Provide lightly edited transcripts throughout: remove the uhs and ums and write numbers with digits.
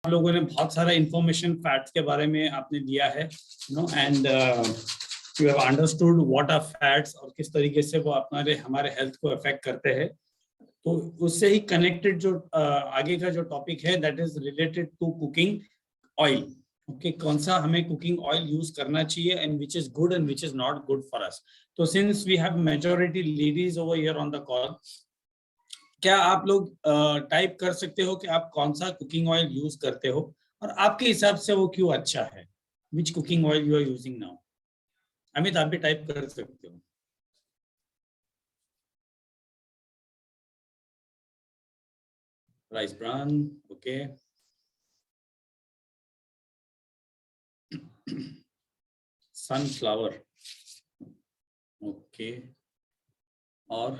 आप लोगों ने बहुत सारा इंफॉर्मेशन फैट्स के बारे में आपने दिया है, and you have understood what are fats और किस तरीके से वो हमारे हेल्थ को अफेक्ट करते हैं। तो उससे ही कनेक्टेड जो आगे का जो टॉपिक है that is related to cooking oil. Okay, कौन सा हमें कुकिंग ऑयल यूज करना चाहिए and which is good and which is not good for us. तो since we have majority ladies over here on the call, क्या आप लोग type कर सकते हो कि आप कौन सा कुकिंग ऑयल यूज करते हो और आपके हिसाब से वो क्यों अच्छा है? Which cooking oil you are using now? Amit, आप भी टाइप कर सकते हो। Rice bran, okay. Sunflower, okay. और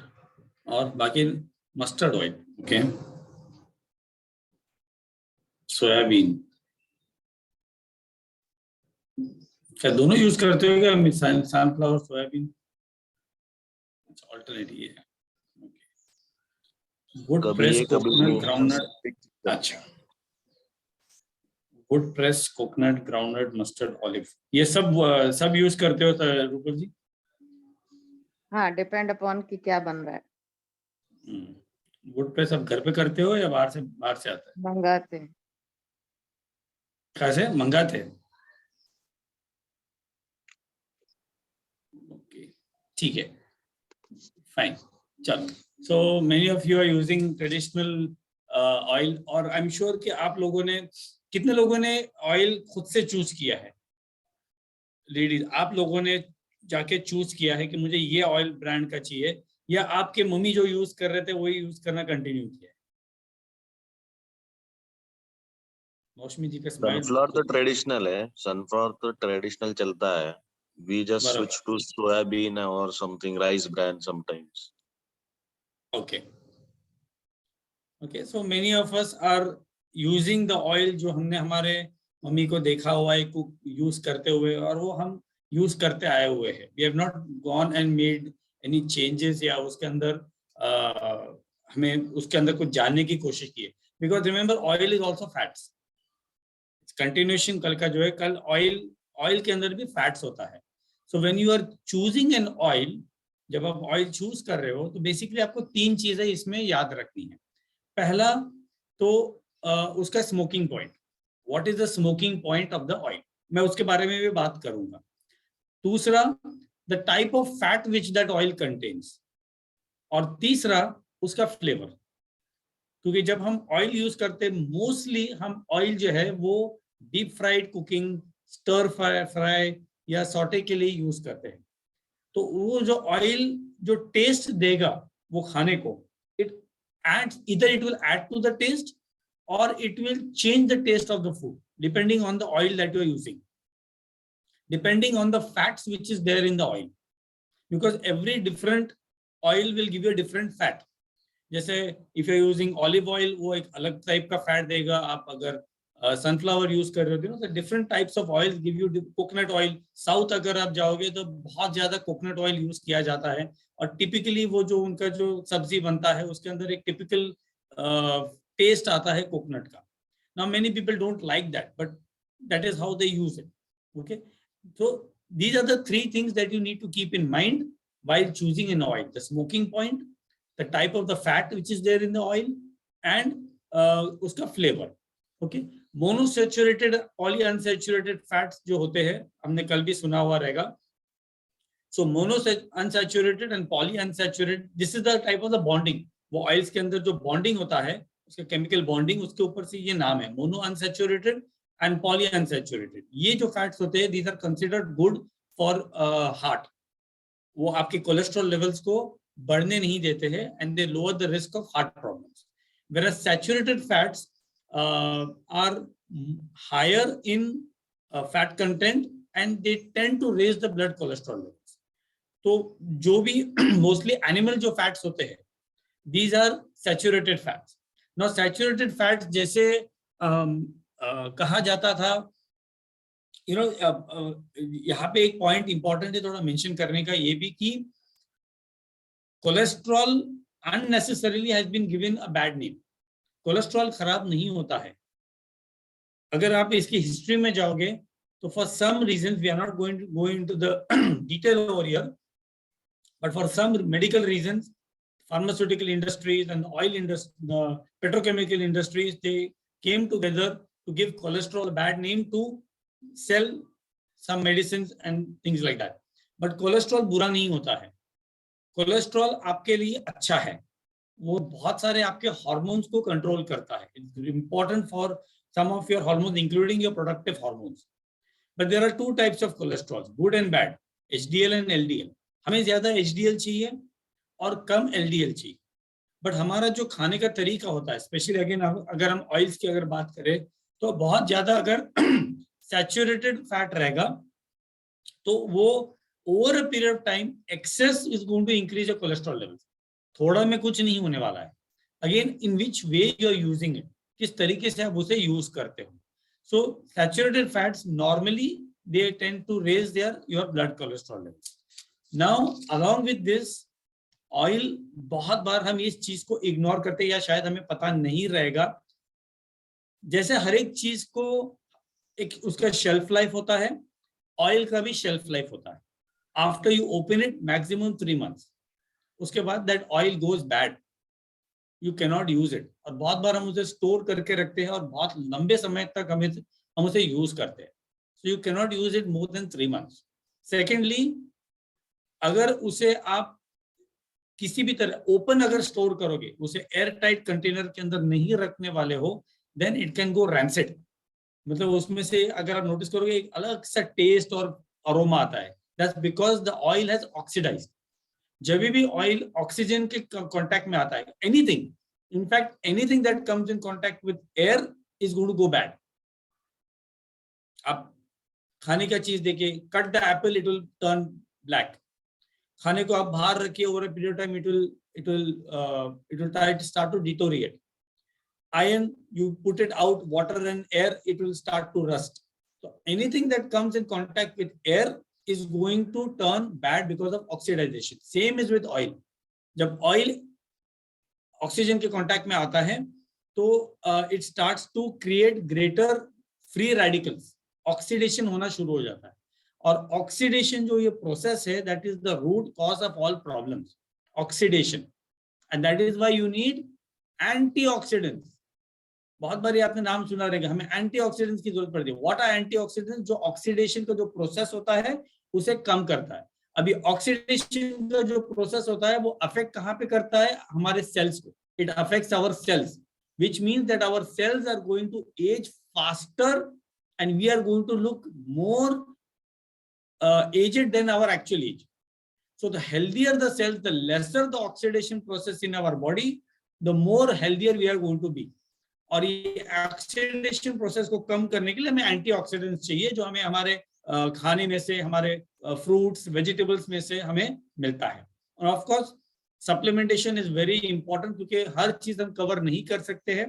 बाकी मस्टर्ड ऑयल, ओके। सोयाबीन, क्या दोनों यूज करते हो क्या? सनफ्लावर, सोयाबीन ऑल्टरनेट ये है। वुड प्रेस कोकोनट ग्राउंडनट, अच्छा, would press coconut groundnut mustard olive, ये सब यूज करते हो रूपल जी? हाँ, डिपेंड अपॉन कि क्या बन रहा है। वुड प्रेस आप घर पे करते हो या बाहर से आता है? मंगाते हैं। कैसे मंगाते हैं? ओके, ठीक है, फाइन, चलो। So many of you are using traditional oil, और आई एम श्योर कि आप लोगों ने, कितने लोगों ने ऑयल खुद से चूज किया है? लेडीज, आप लोगों ने जाके चूज किया है कि मुझे ये ऑयल ब्रांड का चाहिए, या आपके मम्मी जो यूज कर रहे थे वही यूज करना कंटिन्यू किया है? मौसमी जी का स्माइल। सनफ्लावर तो ट्रेडिशनल है, सनफ्लावर तो ट्रेडिशनल चलता है। We just switch to soybean or something rice bran sometimes. Okay. Okay, so many of us are using the oil जो हमने हमारे मम्मी को देखा हुआ है कुक यूज करते हुए, और वो हम यूज करते आए हुए हैं। We have not gone and made any changes या उसके अंदर हमें उसके अंदर कुछ जानने की कोशिश की है। Because remember, oil is also fats. Continuation कल का जो है, कल ऑयल के अंदर भी फैट्स होता है। So when you are choosing an oil, जब आप ऑयल चूज कर रहे हो तो बेसिकली आपको तीन चीजें इसमें याद रखनी है। पहला तो उसका smoking point, what is the smoking point of the oil, मैं उसके बारे में भी बात करूंगा। दूसरा, the type of fat which that oil contains, और तीसरा उसका फ्लेवर। क्योंकि जब हम ऑयल यूज करते हैं, मोस्टली हम ऑयल जो है वो deep fried cooking, stir fry या सॉटे के लिए यूज करते हैं। तो वो जो ऑयल जो टेस्ट देगा वो खाने को, इट एड्स, इधर it will add to the taste और it will change the taste of the food depending on the oil that you are using, depending on the fats which is there in the oil, because every different oil will give you a different fat. जैसे if you using olive oil, वो एक अलग type का fat देगा। आप अगर sunflower use कर रहे हो तो different types of oil give you. Coconut oil, south अगर आप जाओगे तो बहुत ज्यादा कोकोनट ऑयल यूज किया जाता है, और टिपिकली वो जो उनका जो सब्जी बनता है उसके अंदर एक टिपिकल टेस्ट आता है कोकोनट का। Now many people don't like that, but that is how they use it. Okay, so these are the three things that you need to keep in mind while choosing an oil: the smoking point, the type of the fat which is there in the oil, and उसका flavor. Okay, monosaturated, polyunsaturated fats जो होते हैं, हमने कल भी सुना हुआ रहेगा। So monounsaturated and polyunsaturated, this is the type of the bonding. वो ऑयल्स के अंदर जो बॉन्डिंग होता है, उसका केमिकल बॉन्डिंग, उसके ऊपर से ये नाम है, मोनोअनसैचुरेटेड एंड पॉलीअनसैचुरेटेड। ये जो फैट्स होते हैं, these are considered good for heart. वो आपके कोलेस्ट्रॉल लेवल्स को बढ़ने नहीं देते हैं, and they lower the risk of heart problems. whereas saturated fats are higher in fat content and they tend to raise the blood cholesterol levels. तो जो भी मोस्टली एनिमल जो फैट्स होते हैं, these are saturated fats. now saturated fats जैसे कहा जाता था, यू नो, यहाँ पे एक पॉइंट इंपॉर्टेंट है थोड़ा मेंशन करने का, ये भी कि cholesterol unnecessarily has been given a bad name. Cholesterol खराब नहीं होता है, अगर आप इसकी हिस्ट्री में जाओगे तो for some reason we are not going to go into the detail over here, but for some medical reasons, pharmaceutical industries and oil industry, the petrochemical industries, they came together to give cholesterol a bad name to sell some medicines and things like that. But cholesterol बुरा नहीं होता है, cholesterol आपके लिए अच्छा है, वो बहुत सारे आपके हार्मोन्स को कंट्रोल करता है. It's important for some of your hormones including your productive hormones. But there are two types of cholesterol, good and bad, HDL and LDL. हमें ज्यादा HDL चाहिए और कम LDL चाहिए. बट हमारा जो खाने का तरीका होता है, स्पेशली अगेन अगर हम ऑयल्स की अगर बात करें, तो बहुत ज्यादा अगर सैचुरेटेड फैट रहेगा तो वो over a period of time excess is going to increase your cholesterol level. थोड़ा में कुछ नहीं होने वाला है. Again in which way you are using it, किस तरीके से आप उसे यूज करते हो. So saturated fats normally they tend to raise their your blood cholesterol level. Now, along with this, oil, बहुत बार हम इस चीज को इग्नोर करते हैं या शायद हमें पता नहीं रहेगा. जैसे हर एक चीज को एक उसका शेल्फ लाइफ होता है, ऑयल का भी शेल्फ लाइफ होता है. After you open it maximum 3 months, उसके बाद that oil goes bad, you can not use it. और बहुत बार हम उसे स्टोर करके रखते हैं और बहुत लंबे समय तक हम उसे यूज करते हैं. सो you can not use it more than 3 months. Secondly, अगर उसे आप किसी भी तरह ओपन अगर स्टोर करोगे, उसे एयर टाइट कंटेनर के अंदर नहीं रखने वाले हो, then it can go rancid. मतलब उसमें से अगर आप नोटिस करोगे एक अलग सा टेस्ट और अरोमा आता है. That's because the oil has oxidized. जब भी ऑयल ऑक्सीजन के कांटेक्ट में आता है, anything, in fact anything that comes in contact with air is going to go bad. आप खाने का चीज देखिए, cut the apple, it will turn black. खाने को आप बाहर रखिए, over a period of time it will start to deteriorate. Iron, you put it out, water and air, it will start to rust. So anything that comes in contact with air is going to turn bad because of oxidization. Same is with oil. जब oil oxygen के contact में आता है तो it starts to create greater free radicals. Oxidation होना शुरू हो जाता है. और ऑक्सीडेशन जो ये प्रोसेस है, that is the root cause of all problems, oxidation. And that is why you need antioxidants. बहुत बार आपने नाम सुना रहेगा, हमें एंटीऑक्सीडेंट्स की जरूरत पड़ती है. What are antioxidants? जो ऑक्सीडेशन का जो प्रोसेस होता है उसे कम करता है. अभी ऑक्सीडेशन का जो प्रोसेस होता है वो अफेक्ट कहाँ पे करता है? हमारे सेल्स को. It affects our cells, which means that our cells are going to age faster and we are going to look more aged than our actual age. So the healthier the cells, the lesser the oxidation process in our body, the more healthier we are going to be. और ये oxidation process को कम करने के लिए हमें antioxidants चाहिए, जो हमें हमारे खाने में से, हमारे फ्रूट्स वेजिटेबल्स में से हमें मिलता है. और of course supplementation is very important, क्योंकि हर चीज हम कवर नहीं कर सकते हैं.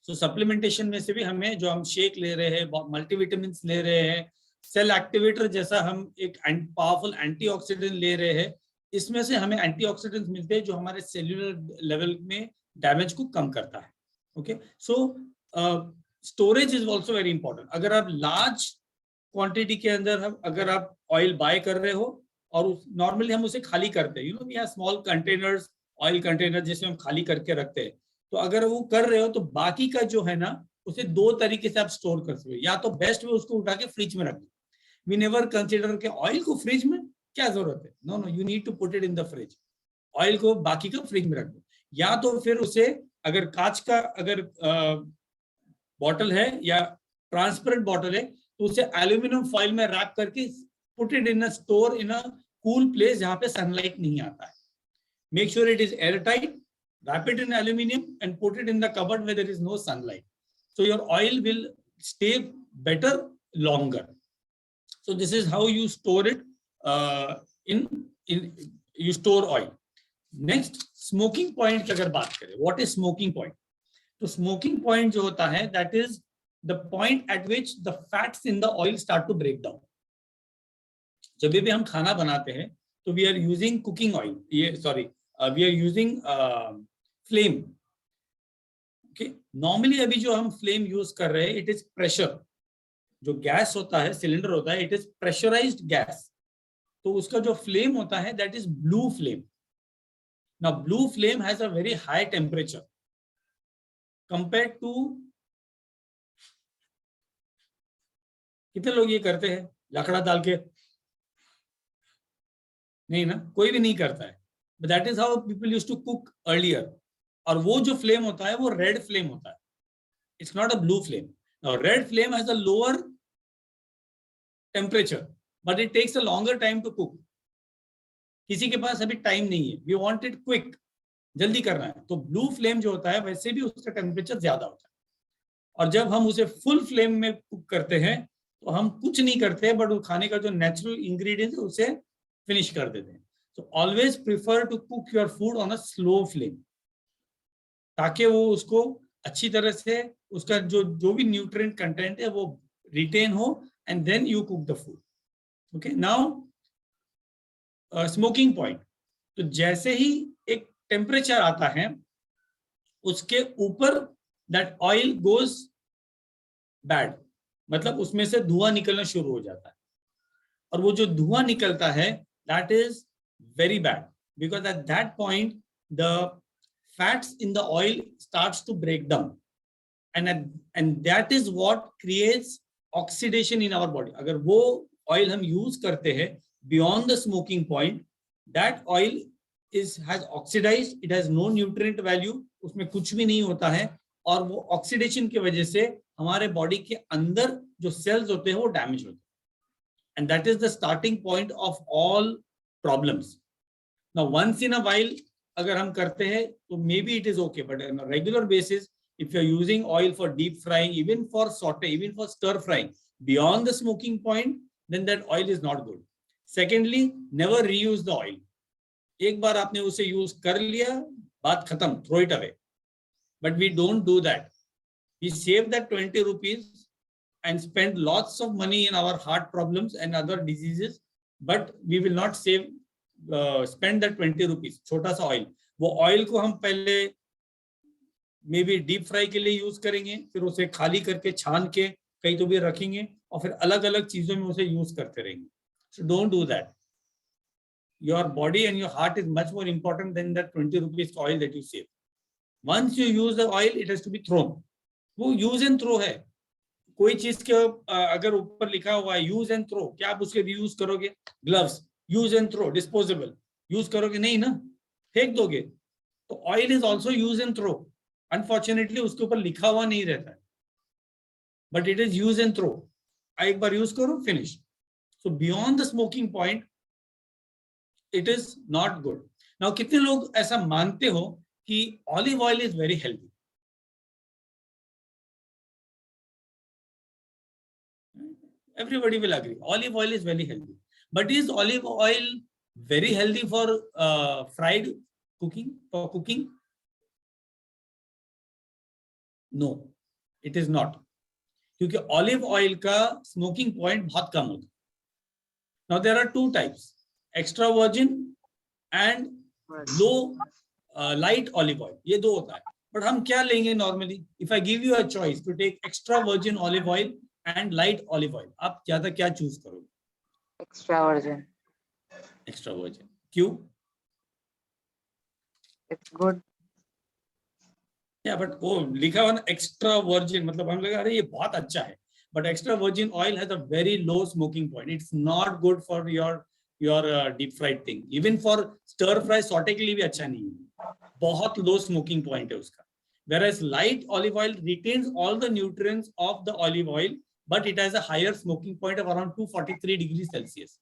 सो सप्लीमेंटेशन में से भी हमें, जो हम शेक ले रहे हैं, मल्टीविटामिन ले रहे हैं, सेल एक्टिवेटर जैसा हम एक पावरफुल एंटीऑक्सीडेंट ले रहे हैं, इसमें से हमें एंटीऑक्सीडेंट्स मिलते हैं जो हमारे सेल्यूलर लेवल में डैमेज को कम करता है. Okay, so storage is also very important. अगर आप लार्ज क्वांटिटी के अंदर अगर आप ऑयल बाय कर रहे हो और नॉर्मली हम उसे खाली करते हैं, you know we have small containers, oil container जिसमें हम खाली करके रखते हैं. तो अगर वो कर रहे हो तो बाकी का जो है ना, उसे 2 तरीके से आप स्टोर कर सकते हो. या तो बेस्ट वे उसको उठा के फ्रिज में रख दो. वी नेवर कंसिडर के ऑयल को फ्रिज में क्या जरूरत है. No no, you need to put it in the fridge. Oil को बाकी का फ्रिज में रख दो. या तो फिर उसे, अगर कांच का अगर बॉटल है या ट्रांसपेरेंट बॉटल है, तो उसे एल्यूमिनियम फॉइल में रैप करके put it in a store in a cool place जहां पे सनलाइट नहीं आता है. Make sure it is air tight, wrap it in aluminum and put it in the cupboard where there is no sunlight. So your oil will stay better longer. So this is how you store it. You store oil. Next, smoking point की अगर बात करें, what is smoking point? तो smoking point जो होता है, that is the point at which the fats in the oil start to break down. जब भी हम खाना बनाते हैं तो we are using cooking oil. we are using flame. Okay, normally अभी जो हम फ्लेम यूज कर रहे हैं, इट इज प्रेशर, जो गैस होता है, सिलेंडर होता है, इट इज प्रेशराइज्ड गैस, तो उसका जो फ्लेम होता है that is blue flame. Now blue flame has a very high temperature compare to, कितने लोग ये करते हैं लकड़ा डाल के? नहीं ना, कोई भी नहीं करता है. But that is how people used to cook earlier. और वो जो फ्लेम होता है वो रेड फ्लेम होता है, it's not a blue flame. Now red flame has a lower temperature but it takes a longer time to cook. किसी के पास अभी टाइम नहीं है, वी वांट इट क्विक, जल्दी करना है, तो ब्लू फ्लेम जो होता है वैसे भी उसका टेम्परेचर ज्यादा होता है. और जब हम उसे फुल फ्लेम में कुक करते हैं तो हम कुछ नहीं करते, बट वो खाने का जो नेचुरल इंग्रेडिएंट है उसे फिनिश कर देते हैं. तो always prefer to cook your food on a slow flame, ताकि वो उसको अच्छी तरह से उसका जो भी न्यूट्रिएंट कंटेंट है वो रिटेन हो, and then you cook the food. Okay, now smoking point. तो जैसे ही एक टेम्परेचर आता है उसके ऊपर दैट ऑयल गोज बैड, मतलब उसमें से धुआं निकलना शुरू हो जाता है. और वो जो धुआं निकलता है that is very bad, because at that point the fats in the oil starts to break down, and that is what creates oxidation in our body. अगर वो ऑयल हम यूज करते हैं beyond the smoking point, that oil has oxidized, it has no nutrient value, उसमें कुछ भी नहीं होता है, और वो ऑक्सीडेशन की वजह से हमारे बॉडी के अंदर जो सेल्स होते हैं वो डैमेज होते हैं, and that is the starting point of all problems. Now once in a while अगर हम करते हैं तो maybe it is okay, but on a regular basis if you are using oil for deep frying, even for saute, even for stir frying beyond the smoking point, then that oil is not good. Secondly, never reuse the oil. एक बार आपने उसे use कर लिया, बात खत्म, throw it away. But we don't do that. We save that 20 rupees and spend lots of money in our heart problems and other diseases, but we will not save spend that 20 rupees. छोटा सा oil, वो oil को हम पहले may be deep fry के लिए use करेंगे, फिर उसे खाली करके छान के कहीं तो भी रखेंगे, और फिर अलग अलग चीजों में उसे यूज करते रहेंगे. So don't do that. Your body and your heart is much more important than that 20 rupees oil that you save. Once you use the oil, it has to be thrown. वो use and throw है. कोई चीज के अगर ऊपर लिखा हुआ है use and throw, क्या आप उसके यूज करोगे? Gloves use and throw, disposable, use करोगे नहीं ना, फेंक दोगे. तो oil is also use and throw. Unfortunately उसके ऊपर लिखा हुआ नहीं रहता है, but it is use and throw. एक बार यूज करो, finish. So beyond the smoking point it is not good. Now कितने लोग ऐसा मानते हो कि olive oil is very healthy? Everybody will agree olive oil is very healthy, but is olive oil very healthy for fried cooking, for cooking? No, it is not, क्योंकि olive oil का smoking point बहुत कम होता है. Now there are two types, extra virgin and low light olive oil. ये दो होता है. But हम क्या लेंगे normally? If I give you a choice to take extra virgin olive oil and light olive oil, आप ज्यादा क्या चूज करोगे? Extra virgin. Extra virgin. क्यों? It's good. या बट वो लिखा हुआ ना एक्स्ट्रा वर्जिन, मतलब हम लगा अरे ये बहुत अच्छा है, but extra virgin oil has a very low smoking point. It's not good for your deep fried thing. Even for stir fry saute के लिए भी अच्छा नहीं है, बहुत लो स्मोकिंग पॉइंट है उसका. Whereas light olive oil retains all the nutrients of the olive oil, but it has a higher smoking point of around 243 degrees Celsius.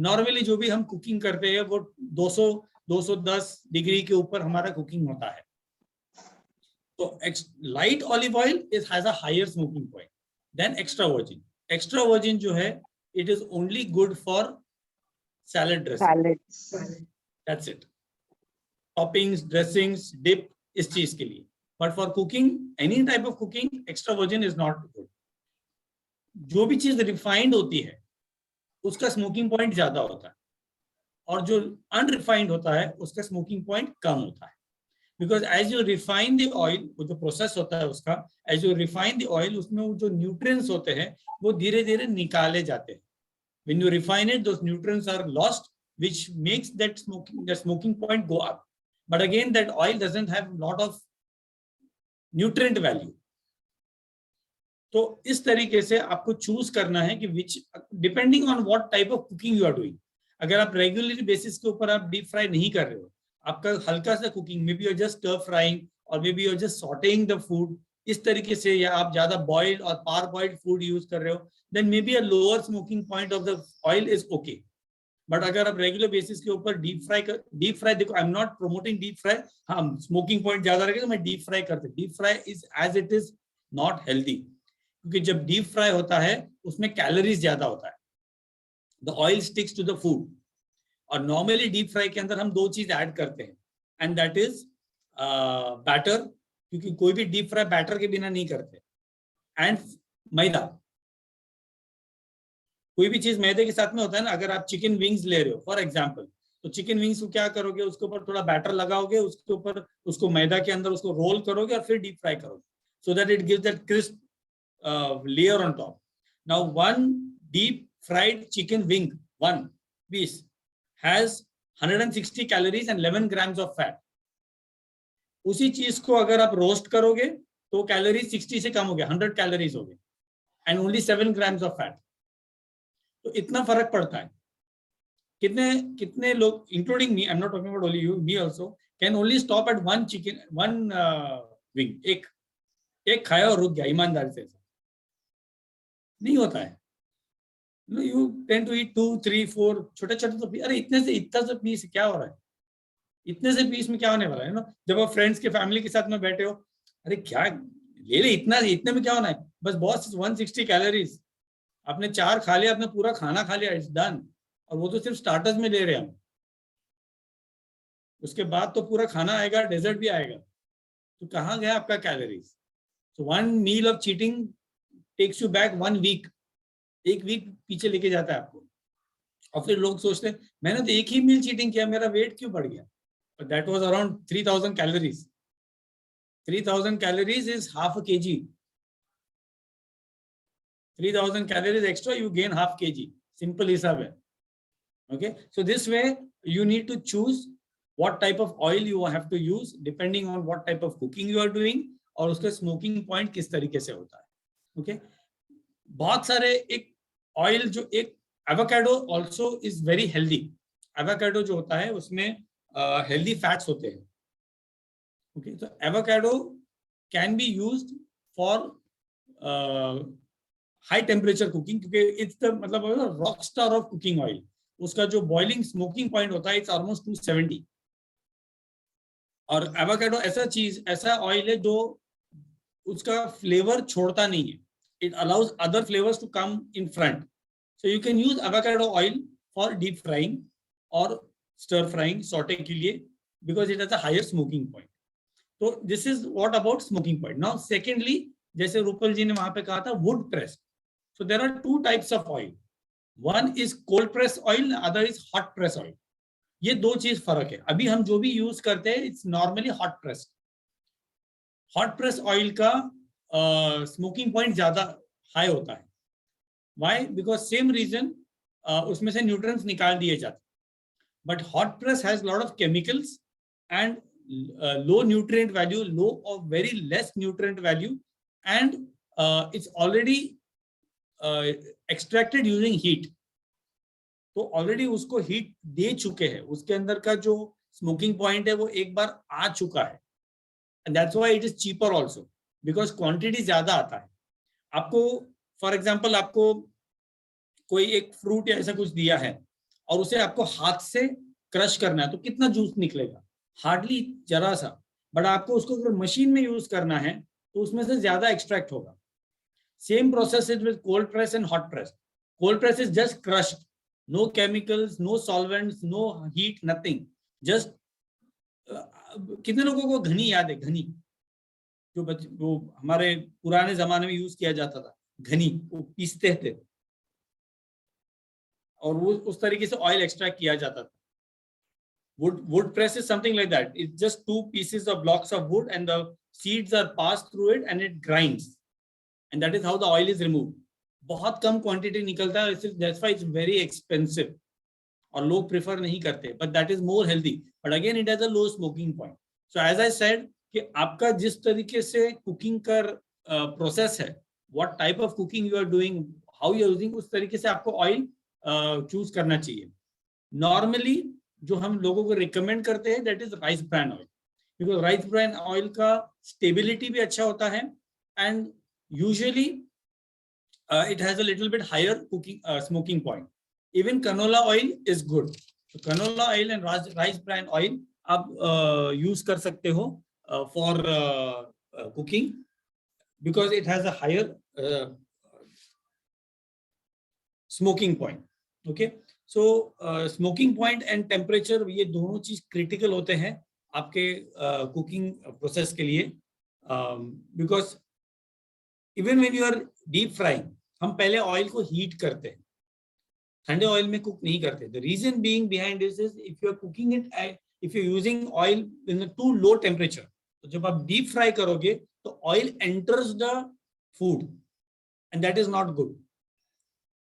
Normally जो भी हम कुकिंग करते हैं वो 200-210 डिग्री के ऊपर हमारा कुकिंग होता है. तो light olive oil has a higher smoking point than extra virgin. Extra virgin जो है it is only good for salad dressing. That's it. Toppings, dressings, dip, इस चीज के लिए. But for cooking, any type of cooking, extra virgin is not good. जो भी चीज refined होती है उसका स्मोकिंग पॉइंट ज्यादा होता है, और जो अनरिफाइंड होता है उसका स्मोकिंग पॉइंट कम होता है. Because as you refine the oil, वो जो प्रोसेस होता है उसका, as you refine the oil, उसमें वो जो न्यूट्रिएंट्स होते हैं वो धीरे धीरे निकाले जाते हैं. When you refine it, those nutrients are lost, which makes that smoking point go up. But again, that oil doesn't have a lot of nutrient value. तो इस तरीके से आपको चूज करना है कि which, depending on what type of cooking you are doing. अगर आप रेगुलर बेसिस के ऊपर आप डीप फ्राई नहीं कर रहे हो, आपका हल्का सा cooking, may be you are just stir frying और may be you are just sautéing the food, इस तरीके से, या आप ज्यादा बॉइल्ड और पार बॉइल्ड फूड यूज कर रहे हो, then maybe a lower smoking point of the oil is okay. But अगर आप रेगुलर बेसिस के ऊपर डीप फ्राई, देखो I am not promoting deep fry, हाँ स्मोकिंग पॉइंट ज्यादा रहेगा तो मैं डीप फ्राई करते. Deep fry is as it is not healthy, क्योंकि जब डीप फ्राई होता है उसमें कैलोरीज ज्यादा होता है. The oil sticks to the food. और नॉर्मली डीप फ्राई के अंदर हम दो चीज ऐड करते हैं, एंड दैट इज बैटर, क्योंकि कोई भी डीप फ्राई बैटर के बिना नहीं करते, एंड मैदा. कोई भी चीज मैदे के साथ में होता है ना. अगर आप चिकन विंग्स ले रहे हो फॉर एग्जांपल, तो चिकन विंग्स को क्या करोगे, उसके ऊपर थोड़ा बैटर लगाओगे, उसके ऊपर उसको मैदा के अंदर उसको रोल करोगे और फिर डीप फ्राई करोगे, so that it gives that crisp layer on top. Now one deep fried chicken wing, one piece has 160 calories and 11 grams of fat. उसी चीज को अगर आप रोस्ट करोगे तो कैलोरीज 60 से कम हो गया, 100 कैलोरीज हो गए, and only 7 grams of fat. तो इतना फर्क पड़ता है. कितने लोग, including me, I am not talking about only you, me also, can only stop at one chicken, one wing, एक खाया और रुक गया. ईमानदारी से ऐसा नहीं होता है. यू टेंड टू ईट 2, 3, 4 छोटे छोटे. तो अरे इतने से इतना सा पीस क्या हो रहा है, इतने से पीस में क्या होने वाला है ना. जब आप फ्रेंड्स के फैमिली के साथ में बैठे हो, अरे क्या ले ले, इतने में क्या होना है, बस बॉस 160 कैलोरीज, आपने 4 खा लिया, आपने पूरा खाना खा लिया, इट्स डन. और वो तो सिर्फ स्टार्टर्स में ले रहे हैं हम, उसके बाद तो पूरा खाना आएगा, डेजर्ट भी आएगा, तो कहाँ गया आपका calories. So one meal of cheating takes you back 1 week, एक वीक पीछे लेके जाता है आपको. और फिर लोग सोचते हैं मैंने तो एक ही मील चीटिंग किया, मेरा वेट क्यों बढ़ गया. But that was around 3000 calories. 3000 calories is half a KG. 3000 calories extra, you gain half kg. Simple हिसाब है. Okay, so this way you need to choose what type of oil you have to use depending on what type of cooking you are doing, और उसका smoking point किस तरीके से होता है. Okay, बहुत सारे एक oil जो एक avocado also is very healthy. Avocado जो होता है उसमें healthy fats होते हैं. Okay, so avocado can be used for high temperature cooking, क्योंकि इट्स द मतलब rock star of cooking oil. उसका जो बॉइलिंग स्मोकिंग पॉइंट होता है इट्स ऑलमोस्ट 270. और एवोकाडो ऐसा ऑयल है जो उसका फ्लेवर छोड़ता नहीं है. It allows other flavours to come in front. So you can use avocado oil for deep frying और स्टर फ्राइंग, सॉटे के लिए, because it has a higher smoking point. तो this is what about smoking point. Now secondly, जैसे रूपल जी ने वहां पे कहा था wood press. So there are 2 types of oil. One is cold press oil, other is hot press oil. ये दो चीज फर्क है. अभी हम जो भी यूज करते हैं it's normally hot press. Hot press oil का स्मोकिंग पॉइंट ज्यादा हाई होता है. Why? Because सेम रीजन, उसमें से न्यूट्रिएंट्स निकाल दिए जाते. But hot press has lot of chemicals and low nutrient value, low or very less nutrient value, and it's already extracted using heat. तो already उसको हीट दे चुके हैं, उसके अंदर का जो स्मोकिंग पॉइंट है वो एक बार आ चुका है. And that's why it is cheaper also, because quantity ज्यादा आता है. आपको फॉर एग्जांपल, आपको कोई एक फ्रूट या ऐसा कुछ दिया है और उसे आपको हाथ से क्रश करना है, तो कितना जूस निकलेगा, हार्डली जरा सा. बट आपको उसको अगर मशीन में यूज करना है तो उसमें से ज्यादा एक्सट्रैक्ट होगा. Same process is with cold press and hot press. Cold press is just crushed, no chemicals, no solvents, no heat, nothing. Just कितने लोगों को घनी याद है? घनी जो हमारे पुराने जमाने में यूज किया जाता था, घनी, वो पीसते थे और वो उस तरीके से ऑयल एक्सट्रैक्ट किया जाता था. Wood press is something like that. It's just two pieces of blocks of wood and the seeds are passed through it and it grinds. And that is how the oil is removed. बहुत कम quantity निकलता है, that's why it's very expensive. और लोग prefer नहीं करते, but that is more healthy. But again, it has a low smoking point. So as I said, कि आपका जिस तरीके से cooking का process है, what type of cooking you are doing, how you are using, उस तरीके से आपको oil choose करना चाहिए. Normally जो हम लोगों को recommend करते हैं, that is rice bran oil, because rice bran oil का stability भी अच्छा होता है, and usually it has a little bit higher cooking smoking point. Even canola oil is good. So canola oil and rice bran oil आप use कर सकते हो for cooking because it has a higher smoking point. Okay, so smoking point and temperature ये दोनों चीज critical होते हैं आपके cooking process के लिए because even when you are deep frying, हम पहले ऑयल को हीट करते हैं, ठंडे ऑयल में कुक नहीं करते. The reason being behind this is if you are cooking it, if you are using oil in a too low temperature, तो जब आप deep fry करोगे तो oil enters the food and that is not good.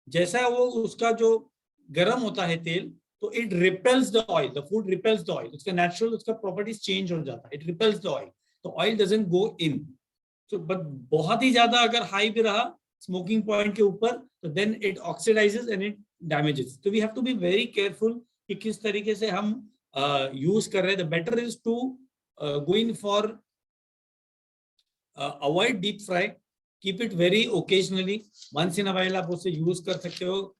जैसा वो उसका जो गर्म होता है तेल, तो it repels the oil, the food repels the oil. उसका natural उसका properties change हो जाता है, it repels the oil, तो oil doesn't go in. So but बहुत ही ज्यादा अगर high भी रहा smoking point के ऊपर, तो then it oxidizes and it damages. So we have to be very careful कि किस तरीके से हम use कर रहे हैं. The better is to go in for avoid deep fry, keep it very occasionally, once in a while आप उसे use कर सकते हो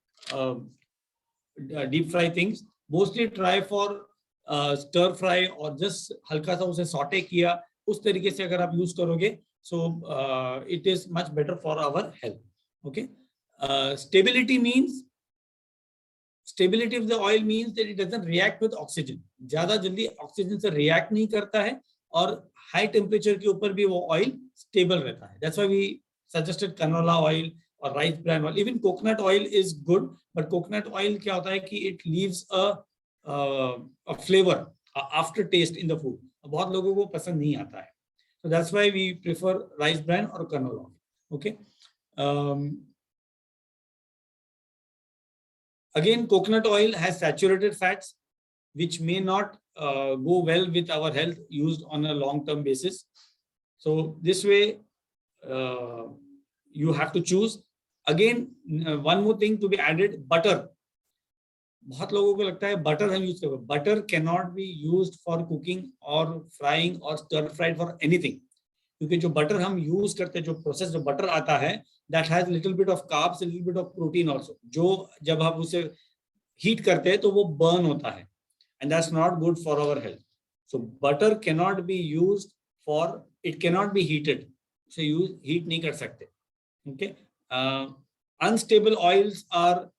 deep fry things. Mostly try for stir fry or just हल्का सा उसे saute किया, उस तरीके से अगर आप use करोगे, so it is much better for our health. Okay, stability of the oil means that it doesn't react with oxygen. ज़्यादा जल्दी oxygen से react नहीं करता है और high temperature के ऊपर भी वो oil stable रहता है. That's why we suggested canola oil or rice bran oil. Even coconut oil is good, but coconut oil क्या होता है कि it leaves a flavor, after taste in the food. बहुत लोगों को पसंद नहीं आता है. So that's why we prefer rice bran or canola oil. Okay. Again, coconut oil has saturated fats, which may not go well with our health used on a long-term basis. So this way, you have to choose. Again, one more thing to be added: butter. बहुत लोगों को लगता है butter हम use करें. Butter cannot be used for cooking or frying or stir fried for anything. क्योंकि जो butter हम use करते हैं, जो process जो butter आता है, that has little bit of carbs, a little bit of protein also. जो जब हम उसे heat करते हैं तो वो burn होता है, and that's not good for our health. So butter cannot be used for, it cannot be heated. So use heat नहीं कर सकते. Okay. Unstable oils are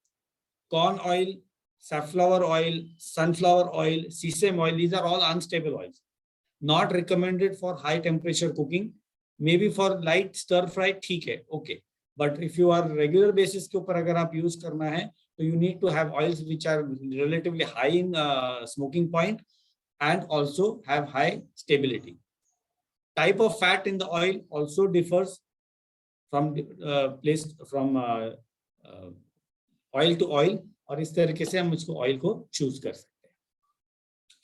corn oil, safflower oil, sunflower oil, sesame oil. These are all unstable oils. Not recommended for high temperature cooking. Maybe for light stir fry, ठीक है, okay. But if you are regular basis के ऊपर अगर आप use करना है, so you need to have oils which are relatively high in smoking point and also have high stability. Type of fat in the oil also differs from oil to oil, और इस तरीके से हम इसको oil को choose कर सकते हैं.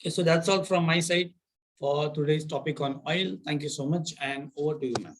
Okay, so that's all from my side for today's topic on oil. Thank you so much, and over to you, ma'am.